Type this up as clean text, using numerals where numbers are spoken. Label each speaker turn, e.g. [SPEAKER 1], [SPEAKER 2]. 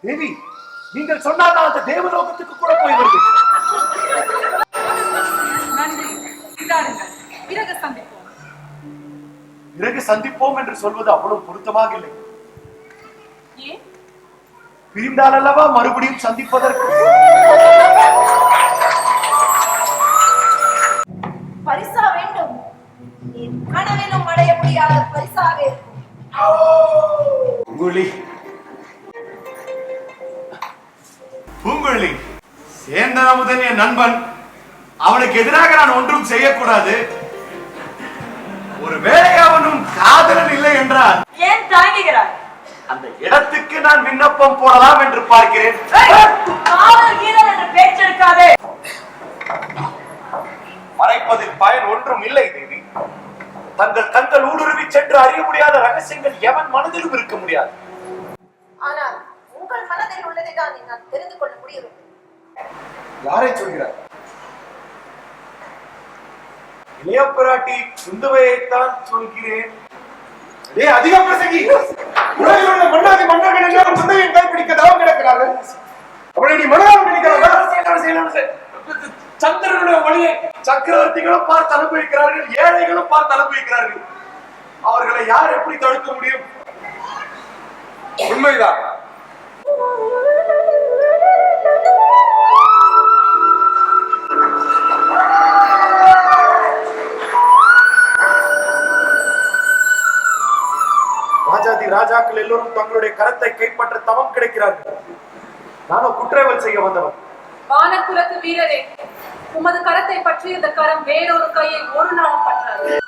[SPEAKER 1] தேவி, நீங்கள் சொன்னால் அந்த தேவலோகத்துக்கு கூட போய் வருவேன்.
[SPEAKER 2] நன்றி. பிறகு சந்திப்போம்.
[SPEAKER 1] பிறகு சந்திப்போம் என்று சொல்வது அவ்வளவு பொருத்தமாக இல்லை.
[SPEAKER 2] ஏன்?
[SPEAKER 1] பிரிந்தால் அல்லவா மறுபடியும் சந்திப்பதற்கு.
[SPEAKER 3] பரிசா வேண்டும். என் கனவிலும் அடைய முடியாத பரிசாக இருக்கும்.
[SPEAKER 1] பூங்குழலி, சேந்தன் அமுதன் என் நண்பன். அவனுக்கு எதிராக நான் ஒன்றும் செய்யக்கூடாது. ஒரு வேளை அவனும் காதலன் இல்லை என்றால்
[SPEAKER 2] ஏன் தாங்குகிறாய்?
[SPEAKER 1] அந்த இடத்துக்கு நான் விண்ணப்பம் போடலாம் என்று பார்க்கிறேன்.
[SPEAKER 2] காதல் கீதல் என்று பேச்செடுக்காதே.
[SPEAKER 1] மறைப்பதில் பயன் ஒன்றும் இல்லை தேவி. தங்கள் ஊடுருவி சென்று அறிய முடியாத ரகசியங்கள் எவன் மனதிலும் இருக்க முடியாது.
[SPEAKER 3] ஆனால் உங்கள் மனதில் உள்ளதை தான் நான் தெரிந்து கொள்ள முடியும்.
[SPEAKER 1] யாரை சொல்கிறார்? இளைய பிராட்டி குந்தவையைத்தான் சொல்கிறேன். அதிக பிரசங்கி, உலகில் உள்ள மன்னாதி மன்னர்கள் எல்லாம் குந்தவையின் கைப்பிடிக்க தவம் கிடக்கிறார்கள். அவளை நீ மனதால் பிடிக்கிறார்கள். சந்திரனுடைய ஒளியை சக்கரவர்த்திகளும் பார்த்து அனுபவிக்கிறார்கள், ஏழைகளும் பார்த்து அனுபவிக்கிறார்கள். அவர்களை யார் எப்படி தடுக்க முடியும்? உண்மைதான். ராஜாதி ராஜாக்கள் எல்லோரும் தங்களுடைய கரத்தை கைப்பற்ற தவம் கிடைக்கிறார்கள். நானும் குற்றவல் செய்ய வந்தவன்.
[SPEAKER 2] வானகுலத்து வீரரே, உமது கரத்தை பற்றி இந்த கரம் வேறொரு கையை ஒரு நாளும் பற்றாது.